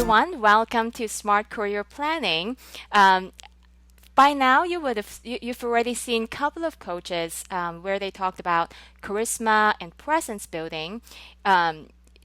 everyone. Welcome to Smart Career Planning. By now, you've already seen a couple of coaches where they talked about charisma and presence building.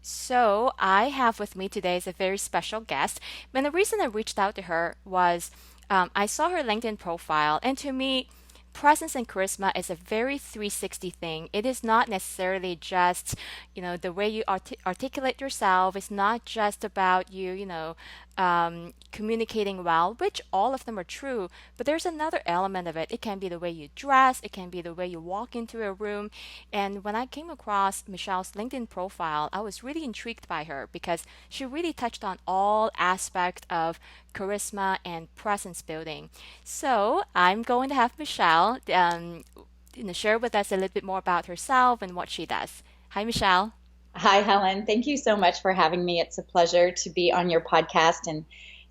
So I have with me today is a very special guest. And the reason I reached out to her was I saw her LinkedIn profile, and to me, presence and charisma is a very 360 thing. It is not necessarily just, the way you articulate yourself. It's not just about you, communicating well, which all of them are true. But there's another element of it. It can be the way you dress. It can be the way you walk into a room. And when I came across Michelle's LinkedIn profile, I was really intrigued by her because she really touched on all aspects of charisma and presence building. So I'm going to have Michelle share with us a little bit more about herself and what she does. Hi, Michelle. Hi, Helen. Thank you so much for having me. It's a pleasure to be on your podcast and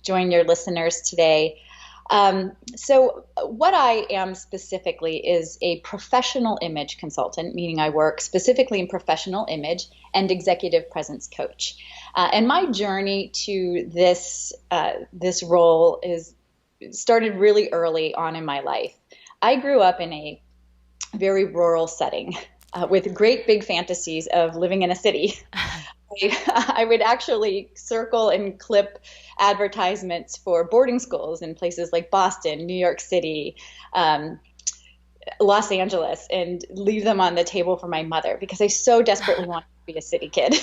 join your listeners today. What I am specifically is a professional image consultant, meaning I work specifically in professional image and executive presence coach. And my journey to this role is started really early on in my life. I grew up in a very rural setting with great big fantasies of living in a city. I would actually circle and clip advertisements for boarding schools in places like Boston, New York City, Los Angeles, and leave them on the table for my mother because I so desperately wanted to be a city kid.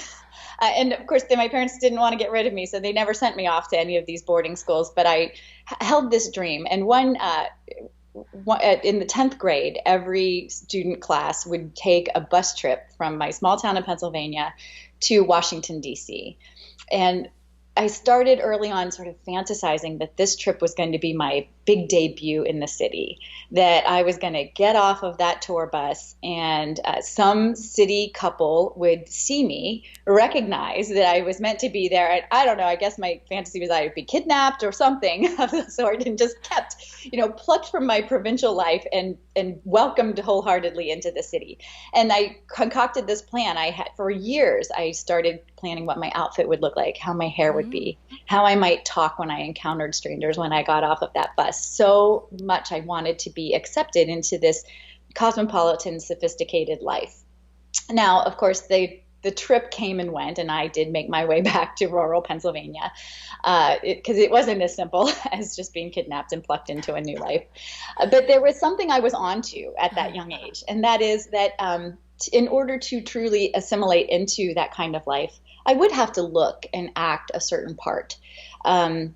And of course, my parents didn't want to get rid of me, so they never sent me off to any of these boarding schools. But I held this dream. And in the 10th grade, every student class would take a bus trip from my small town in Pennsylvania to Washington, D.C. And I started early on sort of fantasizing that this trip was going to be my big debut in the city, that I was going to get off of that tour bus and some city couple would see me, recognize that I was meant to be there. And I don't know, I guess my fantasy was I would be kidnapped or something of the sort and just kept, plucked from my provincial life and welcomed wholeheartedly into the city. And I concocted this plan. For years, I started planning what my outfit would look like, how my hair would be, how I might talk when I encountered strangers when I got off of that bus. So much I wanted to be accepted into this cosmopolitan, sophisticated life. Now, of course, the trip came and went, and I did make my way back to rural Pennsylvania because it wasn't as simple as just being kidnapped and plucked into a new life. But there was something I was onto at that young age, and that is that in order to truly assimilate into that kind of life, I would have to look and act a certain part. And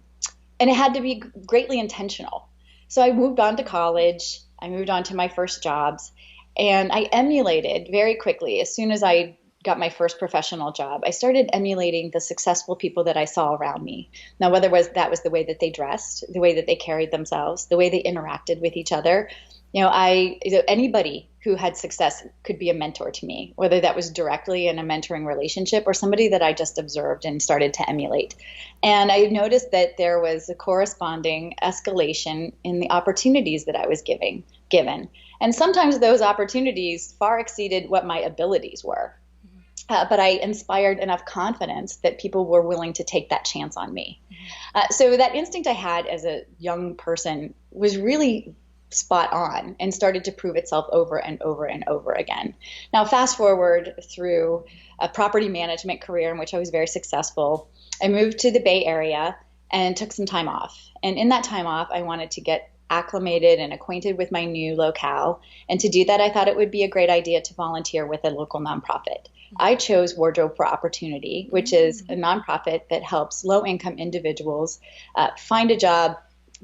it had to be greatly intentional. So I moved on to college. I moved on to my first jobs. And I emulated very quickly, as soon as I got my first professional job, I started emulating the successful people that I saw around me. Now, whether that was the way that they dressed, the way that they carried themselves, the way they interacted with each other, anybody who had success could be a mentor to me, whether that was directly in a mentoring relationship or somebody that I just observed and started to emulate. And I noticed that there was a corresponding escalation in the opportunities that I was given. And sometimes those opportunities far exceeded what my abilities were. But I inspired enough confidence that people were willing to take that chance on me. So that instinct I had as a young person was really spot on and started to prove itself over and over and over again. Now, fast forward through a property management career in which I was very successful. I moved to the Bay Area and took some time off. And in that time off, I wanted to get acclimated and acquainted with my new locale. And to do that, I thought it would be a great idea to volunteer with a local nonprofit. I chose Wardrobe for Opportunity, which is a nonprofit that helps low-income individuals find a job,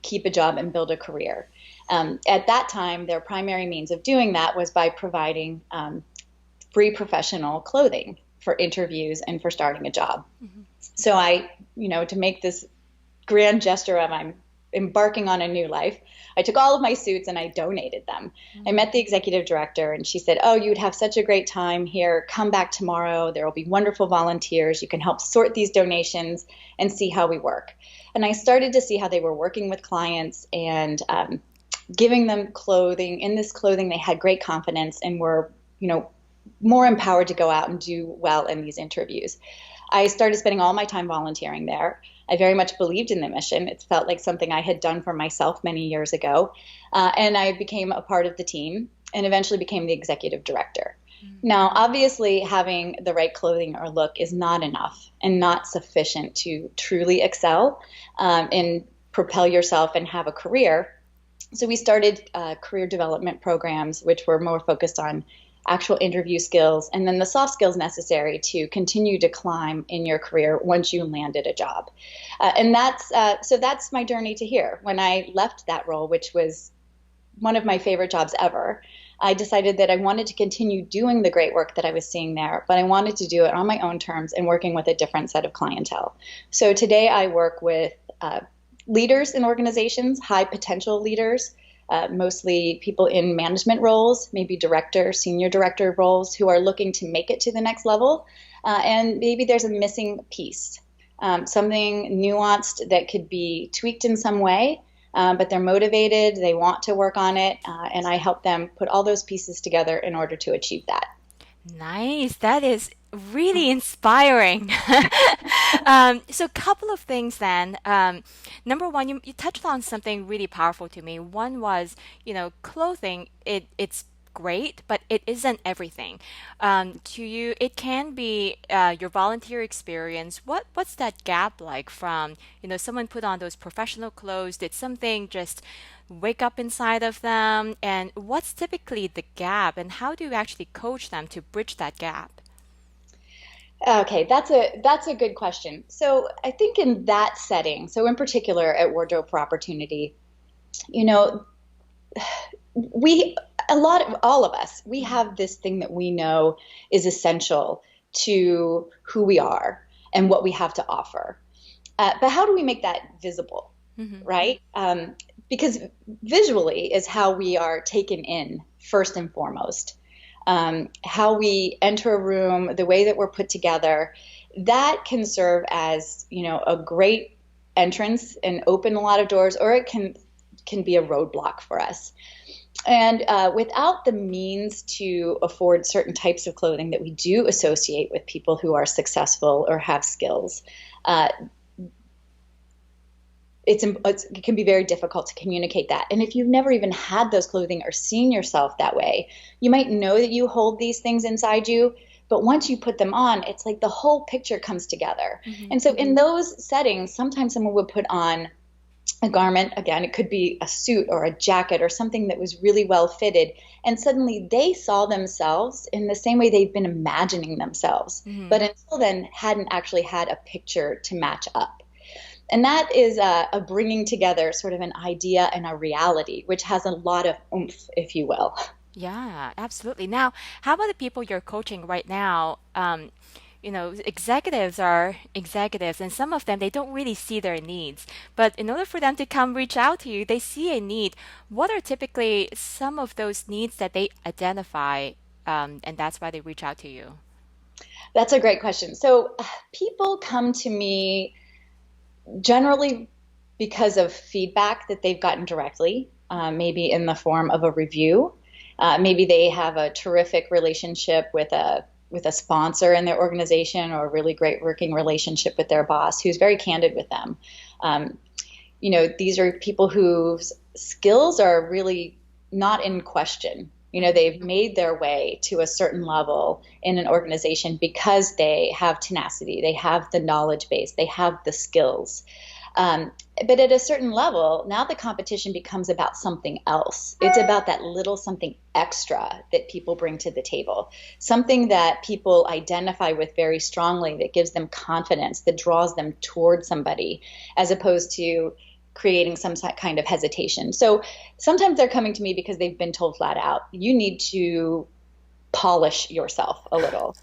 keep a job, and build a career. At that time, their primary means of doing that was by providing free professional clothing for interviews and for starting a job. So to make this grand gesture of I'm embarking on a new life, I took all of my suits and I donated them. I met the executive director and she said, "Oh, you'd have such a great time here. Come back tomorrow. There will be wonderful volunteers. You can help sort these donations and see how we work." And I started to see how they were working with clients and giving them clothing. In this clothing, they had great confidence and were, more empowered to go out and do well in these interviews. I started spending all my time volunteering there. I very much believed in the mission. It felt like something I had done for myself many years ago. And I became a part of the team and eventually became the executive director. Now, obviously, having the right clothing or look is not enough and not sufficient to truly excel and propel yourself and have a career. So we started career development programs, which were more focused on actual interview skills and then the soft skills necessary to continue to climb in your career once you landed a job. And that's my journey to here. When I left that role, which was one of my favorite jobs ever, I decided that I wanted to continue doing the great work that I was seeing there, but I wanted to do it on my own terms and working with a different set of clientele. So today I work with leaders in organizations, high potential leaders, mostly people in management roles, maybe director, senior director roles who are looking to make it to the next level. And maybe there's a missing piece, something nuanced that could be tweaked in some way, but they're motivated, they want to work on it, and I help them put all those pieces together in order to achieve that. Nice. That is really inspiring. So, a couple of things then. Number one, you touched on something really powerful to me. One was, clothing, it's great, but it isn't everything. To you, it can be your volunteer experience. What's that gap like from, someone put on those professional clothes? Did something just wake up inside of them? And what's typically the gap? And how do you actually coach them to bridge that gap? Okay, that's a good question. So I think in that setting, so in particular at Wardrobe for Opportunity, you know, we a lot of all of us, we have this thing that we know is essential to who we are and what we have to offer. But how do we make that visible, Hmm. right? Because visually is how we are taken in first and foremost. How we enter a room, the way that we're put together, that can serve as, a great entrance and open a lot of doors, or it can be a roadblock for us. And without the means to afford certain types of clothing that we do associate with people who are successful or have skills, uh, it can be very difficult to communicate that. And if you've never even had those clothing or seen yourself that way, you might know that you hold these things inside you, but once you put them on, it's like the whole picture comes together. Hmm. And so in those settings, sometimes someone would put on a garment, again, it could be a suit or a jacket or something that was really well fitted, and suddenly they saw themselves in the same way they've been imagining themselves, Hmm. but until then hadn't actually had a picture to match up. And that is a bringing together sort of an idea and a reality, which has a lot of oomph, if you will. Yeah, absolutely. Now, how about the people you're coaching right now? Executives are executives, and some of them, they don't really see their needs. But in order for them to come reach out to you, they see a need. What are typically some of those needs that they identify, and that's why they reach out to you? That's a great question. So people come to me generally because of feedback that they've gotten directly, maybe in the form of a review. Maybe they have a terrific relationship with a sponsor in their organization or a really great working relationship with their boss who's very candid with them. Um, these are people whose skills are really not in question. They've made their way to a certain level in an organization because they have tenacity, they have the knowledge base, they have the skills. Um, but at a certain level, now the competition becomes about something else. It's about that little something extra that people bring to the table, something that people identify with very strongly, that gives them confidence, that draws them toward somebody, as opposed to creating some kind of hesitation. So sometimes they're coming to me because they've been told flat out, you need to polish yourself a little.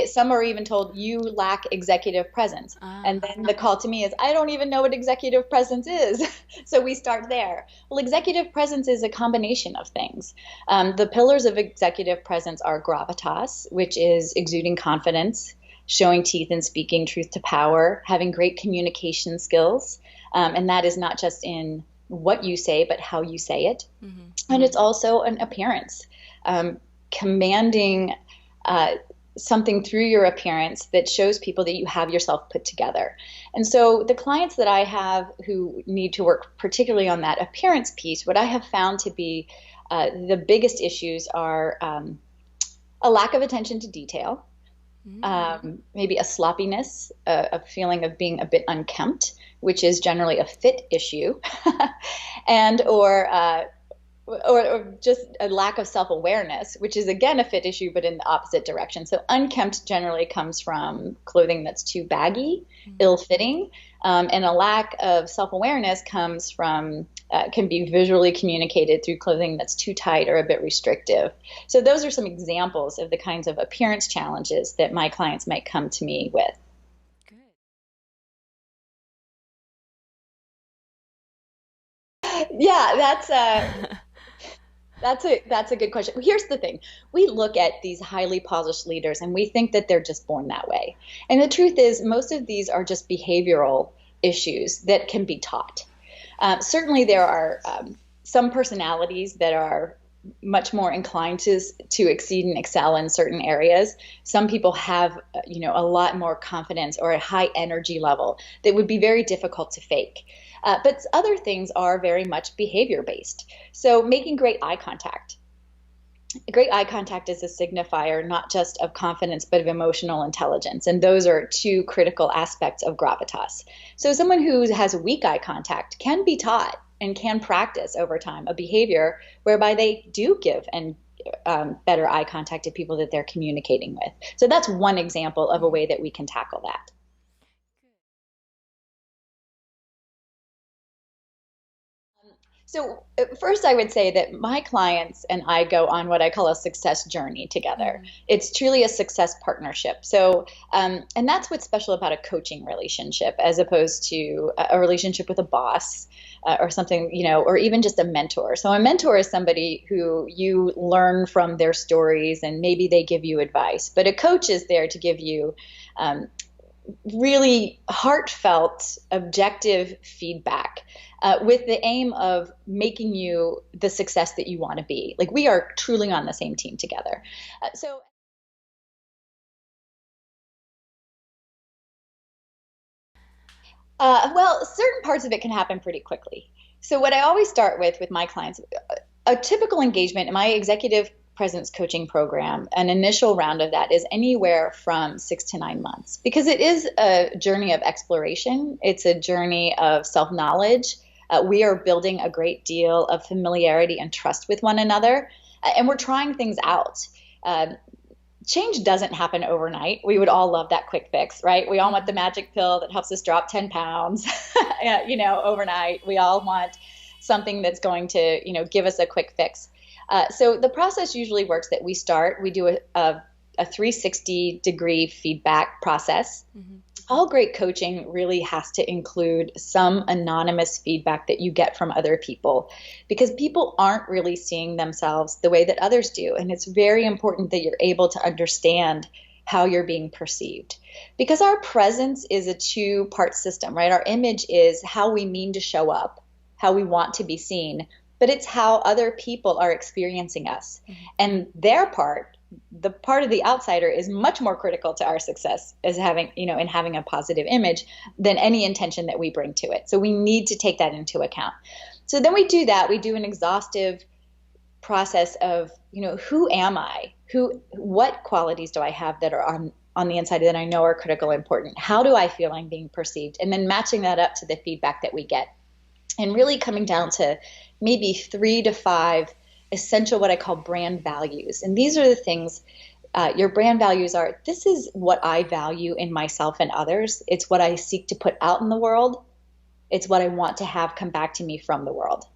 Some are even told you lack executive presence. And Ah. then the call to me is, I don't even know what executive presence is. So we start there. Well, executive presence is a combination of things. The pillars of executive presence are gravitas, which is exuding confidence, showing teeth and speaking truth to power, having great communication skills. And that is not just in what you say, but how you say it. Hmm. And it's also an appearance. Commanding something through your appearance that shows people that you have yourself put together. And so the clients that I have who need to work particularly on that appearance piece, what I have found to be the biggest issues are a lack of attention to detail, maybe a sloppiness, a feeling of being a bit unkempt, which is generally a fit issue, and or just a lack of self-awareness, which is again a fit issue, but in the opposite direction. So unkempt generally comes from clothing that's too baggy, ill-fitting, and a lack of self-awareness comes from can be visually communicated through clothing that's too tight or a bit restrictive. So those are some examples of the kinds of appearance challenges that my clients might come to me with. Yeah, that's a good question. Here's the thing. We look at these highly polished leaders and we think that they're just born that way. And the truth is most of these are just behavioral issues that can be taught. Certainly there are some personalities that are much more inclined to exceed and excel in certain areas. Some people have, a lot more confidence or a high energy level that would be very difficult to fake. But other things are very much behavior based. So making great eye contact. Great eye contact is a signifier not just of confidence, but of emotional intelligence. And those are two critical aspects of gravitas. So someone who has weak eye contact can be taught and can practice over time a behavior whereby they do give and better eye contact to people that they're communicating with. So that's one example of a way that we can tackle that. So, first, I would say that my clients and I go on what I call a success journey together. It's truly a success partnership. So, and that's what's special about a coaching relationship as opposed to a relationship with a boss or something, or even just a mentor. So, a mentor is somebody who you learn from their stories and maybe they give you advice, but a coach is there to give you really heartfelt, objective feedback with the aim of making you the success that you want to be. Like we are truly on the same team together. Well, certain parts of it can happen pretty quickly. So what I always start with my clients, a typical engagement in my executive presence coaching program, an initial round of that is anywhere from 6 to 9 months because it is a journey of exploration. It's a journey of self-knowledge. We are building a great deal of familiarity and trust with one another, and we're trying things out. Change doesn't happen overnight. We would all love that quick fix, right? We all want the magic pill that helps us drop 10 pounds, overnight. We all want something that's going to, give us a quick fix. So the process usually works that we do a 360-degree feedback process. All great coaching really has to include some anonymous feedback that you get from other people because people aren't really seeing themselves the way that others do. And it's very important that you're able to understand how you're being perceived because our presence is a two-part system, right? Our image is how we mean to show up, how we want to be seen, but it's how other people are experiencing us. And their part, the part of the outsider, is much more critical to our success as having, in having a positive image than any intention that we bring to it. So we need to take that into account. So then we do that. We do an exhaustive process of, who am I? What qualities do I have that are on the inside that I know are critical, important? How do I feel I'm being perceived? And then matching that up to the feedback that we get. And really coming down to maybe 3 to 5 essential, what I call brand values. And these are the things, your brand values are, this is what I value in myself and others. It's what I seek to put out in the world. It's what I want to have come back to me from the world.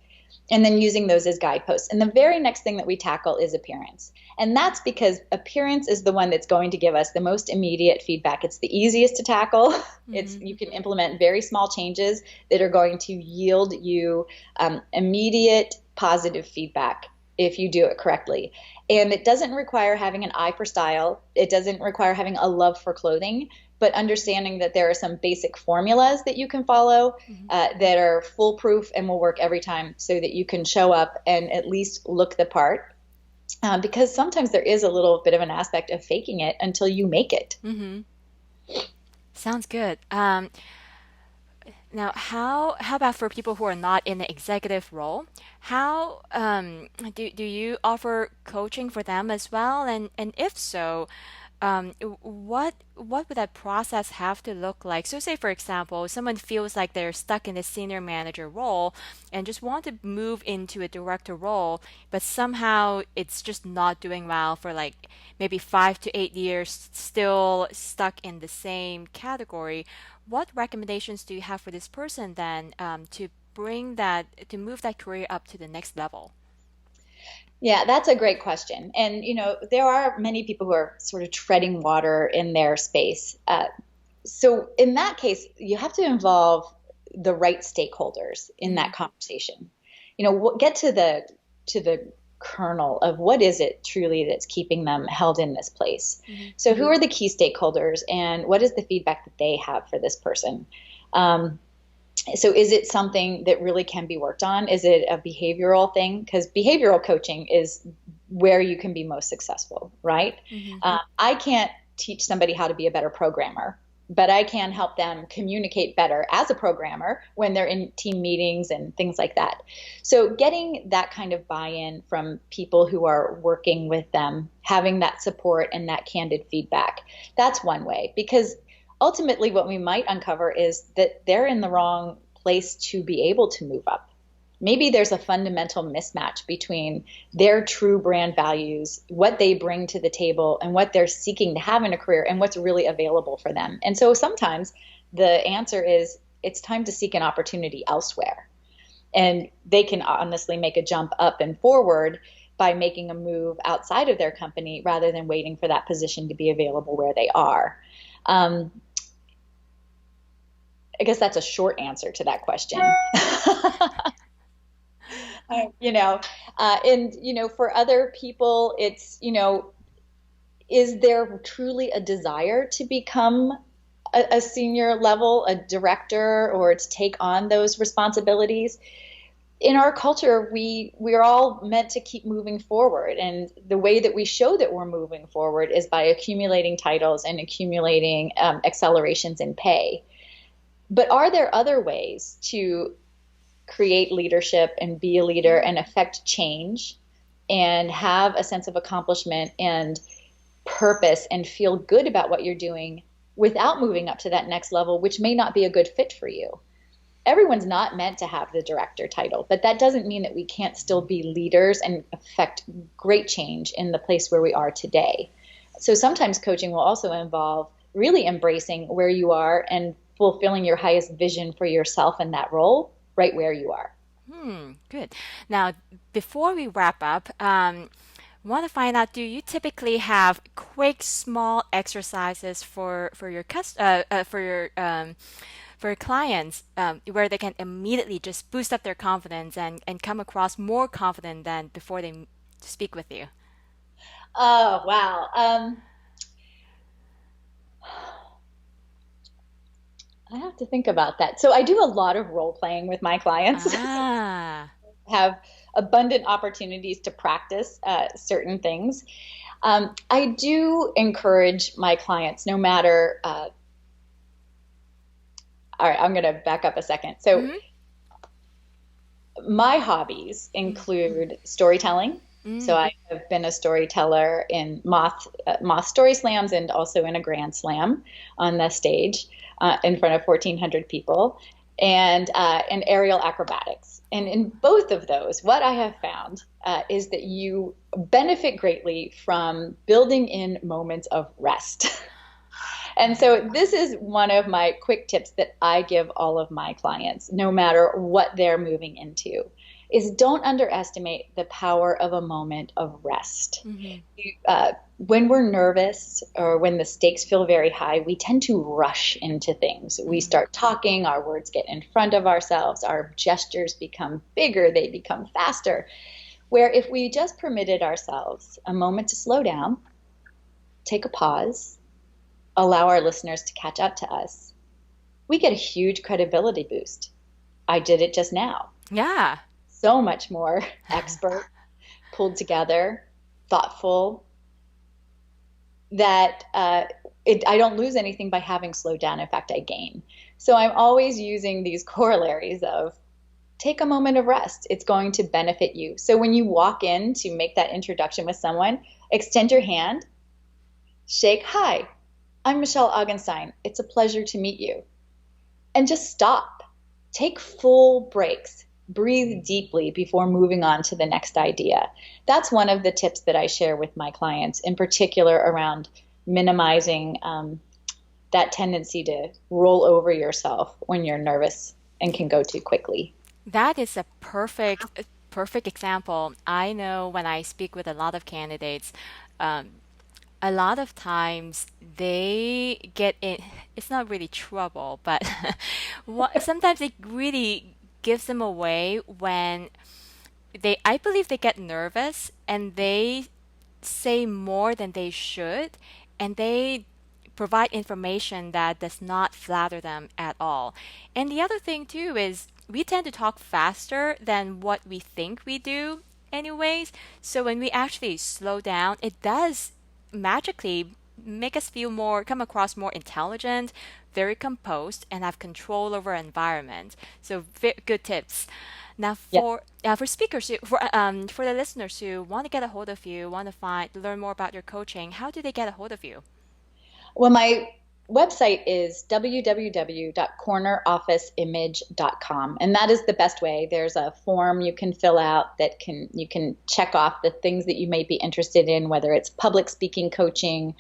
And then using those as guideposts. And the very next thing that we tackle is appearance. And that's because appearance is the one that's going to give us the most immediate feedback. It's the easiest to tackle. You can implement very small changes that are going to yield you immediate positive feedback if you do it correctly. And it doesn't require having an eye for style. It doesn't require having a love for clothing, but understanding that there are some basic formulas that you can follow that are foolproof and will work every time so that you can show up and at least look the part. because sometimes there is a little bit of an aspect of faking it until you make it. Mm-hmm. Sounds good. Now, how about for people who are not in the executive role? How do you offer coaching for them as well? And if so, what would that process have to look like? So, say for example, someone feels like they're stuck in a senior manager role and just want to move into a director role, but somehow it's just not doing well for like maybe 5 to 8 years, still stuck in the same category. What recommendations do you have for this person then to to move that career up to the next level? Yeah, that's a great question. And, there are many people who are sort of treading water in their space. So in that case, you have to involve the right stakeholders in Mm-hmm. that conversation. Get to the kernel of what is it truly that's keeping them held in this place. Mm-hmm. So who are the key stakeholders and what is the feedback that they have for this person? Um, so is it something that really can be worked on? Is it a behavioral thing? Because behavioral coaching is where you can be most successful, right? Mm-hmm. I can't teach somebody how to be a better programmer, but I can help them communicate better as a programmer when they're in team meetings and things like that. So getting that kind of buy-in from people who are working with them, having that support and that candid feedback, that's one way. Because ultimately what we might uncover is that they're in the wrong place to be able to move up. Maybe there's a fundamental mismatch between their true brand values, what they bring to the table, and what they're seeking to have in a career, and what's really available for them. And so sometimes the answer is it's time to seek an opportunity elsewhere. And they can honestly make a jump up and forward by making a move outside of their company rather than waiting for that position to be available where they are. Um, I guess that's a short answer to that question. you know, and for other people, it's is there truly a desire to become a senior level, a director, or to take on those responsibilities? In our culture, we're all meant to keep moving forward, and the way that we show that we're moving forward is by accumulating titles and accumulating accelerations in pay. But are there other ways to create leadership and be a leader and affect change and have a sense of accomplishment and purpose and feel good about what you're doing without moving up to that next level, which may not be a good fit for you? Everyone's not meant to have the director title, but that doesn't mean that we can't still be leaders and affect great change in the place where we are today. So sometimes coaching will also involve really embracing where you are and fulfilling your highest vision for yourself in that role right where you are. Good. Now, before we wrap up, want to find out, do you typically have quick, small exercises for your for your clients where they can immediately just boost up their confidence and come across more confident than before they speak with you? Oh, wow. I have to think about that. So I do a lot of role playing with my clients. Ah. Have abundant opportunities to practice certain things. I do encourage my clients, no matter. All right, I'm going to back up a second. So Mm-hmm. my hobbies include storytelling. So Mm. I have been a storyteller in Moth Story Slams and also in a Grand Slam on the stage in front of 1,400 people, and aerial acrobatics. And in both of those, what I have found is that you benefit greatly from building in moments of rest. And so this is one of my quick tips that I give all of my clients, no matter what they're moving into, is don't underestimate the power of a moment of rest. Mm-hmm. When we're nervous or when the stakes feel very high, we tend to rush into things. We Mm-hmm. start talking, our words get in front of ourselves, our gestures become bigger, they become faster. Where if we just permitted ourselves a moment to slow down, take a pause, allow our listeners to catch up to us, we get a huge credibility boost. I did it just now. Yeah. So much more expert, pulled together. thoughtful, that I don't lose anything by having slowed down. In fact, I gain. So I'm always using these corollaries of take a moment of rest. It's going to benefit you. So when you walk in to make that introduction with someone, extend your hand, shake, hi, I'm Michelle Augenstein. It's a pleasure to meet you. And just stop. Take full breaks. Breathe deeply before moving on to the next idea. That's one of the tips that I share with my clients, in particular around minimizing that tendency to roll over yourself when you're nervous and can go too quickly. That is a perfect example. I know when I speak with a lot of candidates, um, a lot of times they get in, it's not really trouble, but sometimes it really gives them away when I believe they get nervous and they say more than they should, and they provide information that does not flatter them at all. And the other thing too is we tend to talk faster than what we think we do anyways. So when we actually slow down, it does magically make us feel more, come across more intelligent, very composed, and have control over our environment. So good tips. Now, Yeah. for speakers, for the listeners who want to get a hold of you, want to learn more about your coaching, how do they get a hold of you? Well, my website is www.cornerofficeimage.com, and that is the best way. There's a form you can fill out that you can check off the things that you may be interested in, whether it's public speaking coaching,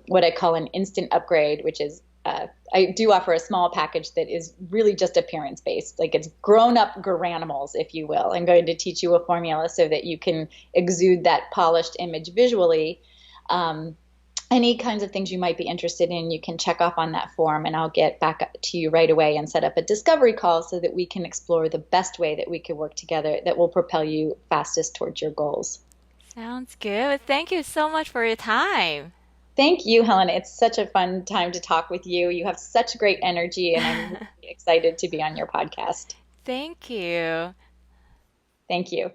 what I call an instant upgrade, which is I do offer a small package that is really just appearance based, like it's grown up granimals, if you will. I'm going to teach you a formula so that you can exude that polished image visually. Um, any kinds of things you might be interested in, you can check off on that form, and I'll get back to you right away and set up a discovery call so that we can explore the best way that we could work together that will propel you fastest towards your goals. Sounds good. Thank you so much for your time. Thank you, Helen. It's such a fun time to talk with you. You have such great energy, and I'm really excited to be on your podcast. Thank you. Thank you.